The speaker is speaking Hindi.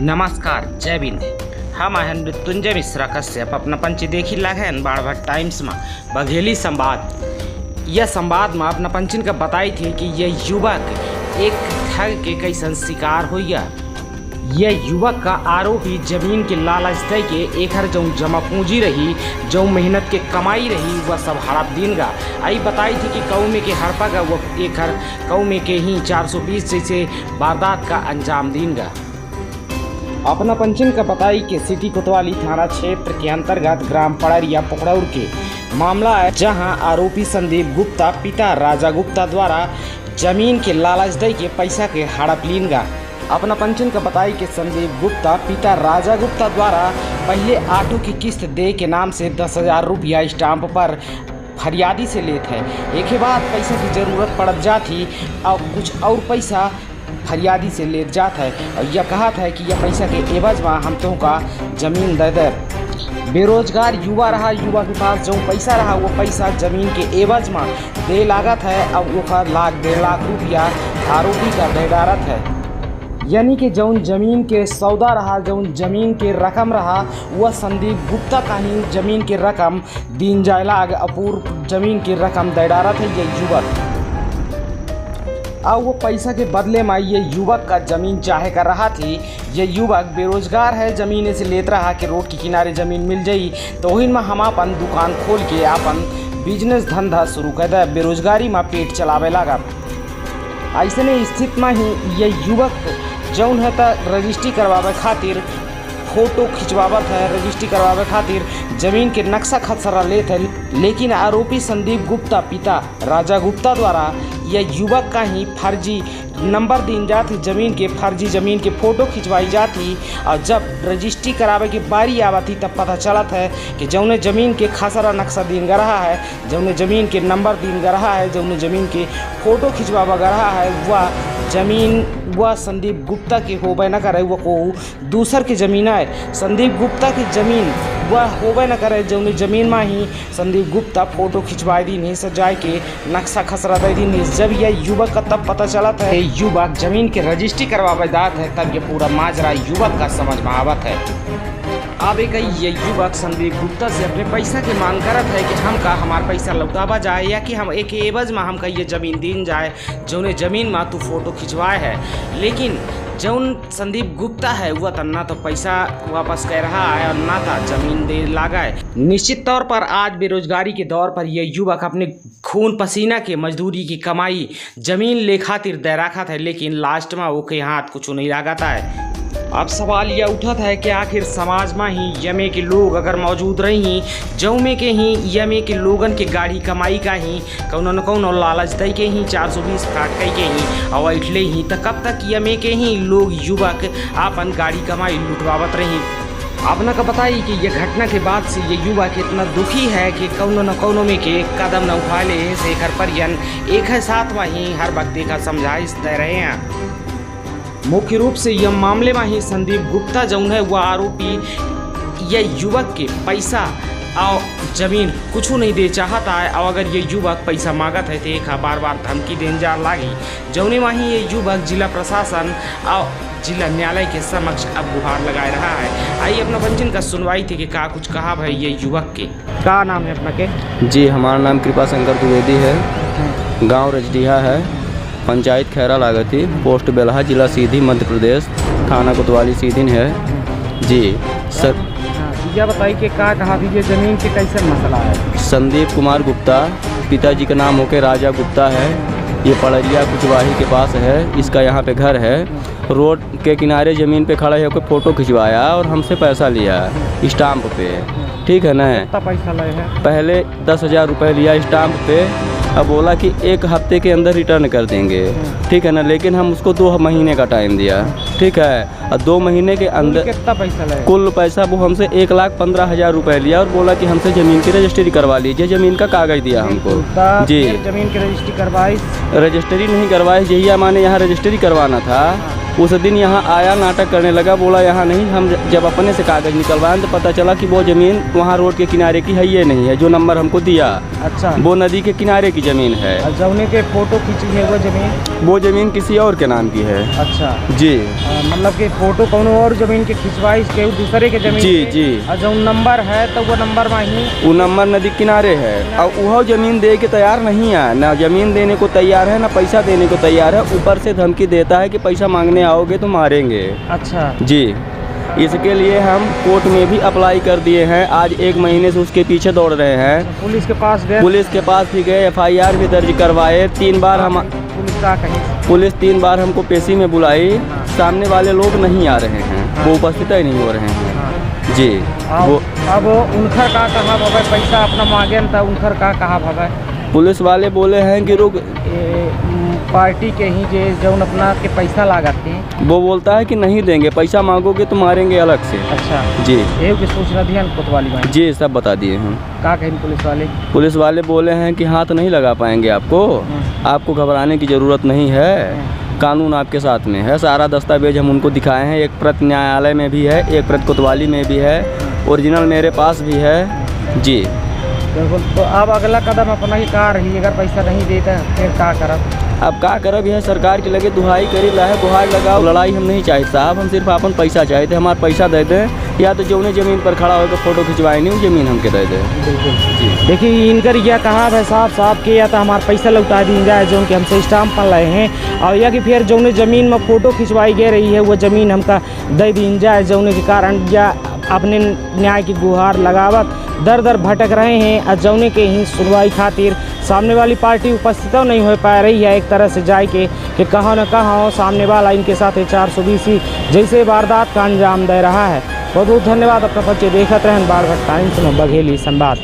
नमस्कार, जय हिंद। हम हैं मृत्युंजय मिश्रा कश्यप। अपना पंची देखी लागन बाढ़ टाइम्स में बघेली संवाद। यह संवाद में अपना पंचिन का बताई थी कि यह युवक एक ठग के कैसन शिकार हो गया। यह युवक का आरोपी जमीन के लालच दे के एक हर जो जमा पूंजी रही, जो मेहनत के कमाई रही, वह सब हड़प दीनगा। आई बताई थी कि कौमे के हड़पा का वो एक हर कौमे के ही 420 जैसे वारदात का अंजाम दीनगा। अपना पंचन का बताई कि सिटी कोतवाली थाना क्षेत्र के अंतर्गत ग्राम पड़रिया पोखड़ौर के मामला है, जहां आरोपी संदीप गुप्ता पिता राजा गुप्ता द्वारा जमीन के लालच दे के पैसा के हड़प लीनगा। अपना पंचन का बताई कि संदीप गुप्ता पिता राजा गुप्ता द्वारा पहले ऑटो की किस्त दे के नाम से 10,000 रुपया स्टाम्प पर फरियादी से लेते हैं। एक के बाद पैसा की ज़रूरत पड़ जाती और कुछ और पैसा फरियादी से ले जाता है और यह कहा था कि यह पैसा के एवज में हम तो का जमीन दे दे। बेरोजगार युवा रहा, युवा के पास जो पैसा रहा वो पैसा जमीन के एवज में दे लागत है। अब वो 1,00,000-1.5 लाख रुपया आरोपी का दे डारत है। यानी कि जौन जमीन के सौदा रहा, जौन जमीन के रकम रहा, वह संदीप गुप्ता का ही जमीन के रकम दीन जाए लाग अपूर्व जमीन की रकम दे डारत है ये युवक। अब वो पैसा के बदले में ये युवक का ज़मीन चाहे कर रहा थी। ये युवक बेरोजगार है, ज़मीन से लेत रहा कि रोड के किनारे ज़मीन मिल जाई तो वही में हम अपन दुकान खोल के अपन बिजनेस धंधा शुरू कर दे, बेरोजगारी में पेट चलावे लगा। ऐसे में स्थिति में ही ये युवक जौन है तो रजिस्ट्री करवावे खातिर फोटो खिंचवावत है, रजिस्ट्री करवावे खातिर जमीन के नक्शा खसरा लेते है। लेकिन आरोपी संदीप गुप्ता पिता राजा गुप्ता द्वारा यह युवक का ही फर्जी नंबर दीन जाती, जमीन के फर्जी जमीन के फ़ोटो खिंचवाई जाती और जब रजिस्ट्री करावे की बारी आवती तब पता चलत है कि जौने ज़मीन के खसरा नक्शा दीन गा रहा है, जौने ज़मीन के नंबर दीन गा रहा है, जौने ज़मीन के फ़ोटो खिंचवावा गा रहा है, वह ज़मीन वह संदीप गुप्ता की होबे न करे, वो को दूसर की ज़मीन है। संदीप गुप्ता की ज़मीन वह होबे न करे, जौने ज़मीन में ही संदीप गुप्ता फ़ोटो खिंचवाई दी नहीं सजाए के नक्शा खसरा दे दी नहीं। जब यह युवक का तब पता चलता है युवक जमीन की रजिस्ट्री करवावे जात है, तब ये पूरा माजरा युवक का समझ में आवत है। अब एक ये युवक संदीप गुप्ता से अपने पैसा की मांग करत है कि हमका हमार पैसा लौटावा जाए या कि हम एक एवज में हमका ये ज़मीन दीन जाए जौने ज़मीन में तू फ़ोटो खिंचवाए है। लेकिन जौन संदीप गुप्ता है वह तो ना तो पैसा वापस कर रहा है और ना था ज़मीन दे लागा है। निश्चित तौर पर आज बेरोजगारी के दौर पर यह युवक अपने खून पसीना के मजदूरी की कमाई ज़मीन ले खातिर दे रखा था, लेकिन लास्ट में वो के हाथ कुछ नहीं लगाता है। अब सवाल यह उठत है कि आखिर समाज में ही यमे के लोग अगर मौजूद रही, जौ में के ही यमे के लोगन के गाड़ी कमाई का ही कौनो न कौनो लालच दे के ही 420 फाट के ही और इठले ही तो कब तक यमे के ही लोग युवक अपन गाड़ी कमाई लुटवावत रही। अब न का बताई कि यह घटना के बाद से ये युवक इतना दुखी है कि कौनो न कौनो में के कदम न उठा ले शेखर परियन एक है साथ में ही हर वक्त देखा समझाइश दे रहे हैं। मुख्य रूप से यह मामले में ही संदीप गुप्ता जौन है वह आरोपी यह युवक के पैसा और जमीन कुछ नहीं दे चाहता है और अगर ये युवक पैसा मांगत है तो एक बार बार धमकी देने जा लागी, जौने में ही ये युवक जिला प्रशासन और जिला न्यायालय के समक्ष अब गुहार लगाए रहा है। आई अपना पंचन का सुनवाई थी कि का कुछ कहा भाई ये युवक के का नाम है अपना के? जी हमारा नाम कृपा शंकर द्विवेदी है, गांव रजडीहा है, पंचायत खैरा लागती, पोस्ट बेलहा, जिला सीधी मध्य प्रदेश, थाना कोतवाली सीधी है। जी सर यह बताइए कि का कहा भी ये ज़मीन के कैसे मसला है? संदीप कुमार गुप्ता पिताजी का नाम होके राजा गुप्ता है। ये पड़रिया कुचवाही के पास है, इसका यहाँ पे घर है। रोड के किनारे ज़मीन पे खड़े होकर फ़ोटो खिंचवाया और हमसे पैसा लिया स्टाम्प पे, ठीक है ना। कितना पैसा लगे है? पहले 10,000 रुपये लिया स्टाम्प पे, अब बोला कि 1 हफ्ते के अंदर रिटर्न कर देंगे, ठीक है ना। लेकिन हम उसको 2 महीने का टाइम दिया, ठीक है। और 2 महीने के अंदर कितना पैसा लगा? कुल पैसा वो हमसे 1,15,000 रुपये लिया और बोला कि हमसे ज़मीन की रजिस्ट्री करवा लीजिए। ज़मीन का कागज़ दिया हमको। जी ज़मीन की रजिस्ट्री करवाई? रजिस्ट्री नहीं करवाई, यही माने यहाँ रजिस्ट्री करवाना था। उस दिन यहाँ आया, नाटक करने लगा, बोला यहाँ नहीं। हम जब अपने से कागज़ निकलवाएं तो पता चला कि वो ज़मीन वहाँ रोड के किनारे की है, ये नहीं है जो नंबर हमको दिया। अच्छा, वो नदी के किनारे की ज़मीन है। जौने के फोटो खींची है वो ज़मीन किसी और के नाम की है। अच्छा जी, मतलब कि फोटो कोनो और जमीन के खिंचवाई के दूसरे के जमीन जी के, जी। और जो नंबर है तो वो नंबर वहीं वो नंबर नदी किनारे है। और वह ज़मीन दे के तैयार नहीं है, ना ज़मीन देने को तैयार है, ना पैसा देने को तैयार है। ऊपर से धमकी देता है कि पैसा मांगने आओगे तो मारेंगे। अच्छा जी, इसके लिए हम कोर्ट में भी अप्लाई कर दिए हैं। आज 1 महीने से उसके पीछे दौड़ रहे हैं। पुलिस के पास गए? पुलिस के पास भी गए, FIR भी दर्ज करवाए। 3 बार हम पुलिस 3 बार हमको पेशी में बुलाई। सामने वाले लोग नहीं आ रहे हैं, वो उपस्थित ही नहीं हो रहे हैं। जी, वो अब उनखर का कहा भवे पैसा अपना मांगे था, उनखर का कहा भवे पुलिस वाले बोले हैं कि रुक, पार्टी के ही जे जौन अपना के पैसा लागते हैं। वो बोलता है कि नहीं देंगे, पैसा मांगोगे तो मारेंगे अलग से। अच्छा जी, ये भी सूचना दिया कोतवाली में? जी, सब बता दिए हैं। का कहें पुलिस वाले बोले हैं कि हाथ नहीं लगा पाएंगे आपको, आपको घबराने की ज़रूरत नहीं है, कानून आपके साथ में है। सारा दस्तावेज हम उनको दिखाए हैं, एक प्रति न्यायालय में भी है, एक प्रति कोतवाली में भी है, ओरिजिनल मेरे पास भी है। जी, तो अब अगला कदम अपना ही कार रही, अगर पैसा नहीं देता फिर क्या करब? अब का करब, यह सरकार के लगे दुहाई करी ला है, गुहार लगाओ। लड़ाई हम नहीं चाहते साहब, हम सिर्फ अपन पैसा चाहते। हमारा पैसा दे दें, या तो जौने ज़मीन पर खड़ा होकर फ़ोटो खिंचवाए नहीं, ज़मीन हमके दे दें। बिल्कुल। देखिए इनकर यह कहा है साफ कि या तो हमारा पैसा लौटा दी जाए जो कि हमसे स्टाम्प पड़ रहे हैं, और या कि फिर जौने ज़मीन में फ़ोटो खिंचवाई गई रही है वो ज़मीन हमका दे दी जाए, जौने के कारण या अपने न्याय की गुहार लगावत दर दर भटक रहे हैं। और जौने के ही सुनवाई खातिर सामने वाली पार्टी उपस्थित नहीं हो पा रही है, एक तरह से जाए के कि कहाँ न कहाँ सामने वाला इनके साथ 420 जैसे वारदात का अंजाम दे रहा है। बहुत बहुत धन्यवाद। अपना बच्चे देखते रहें बाढ़ टाइम्स में बघेली संवाद।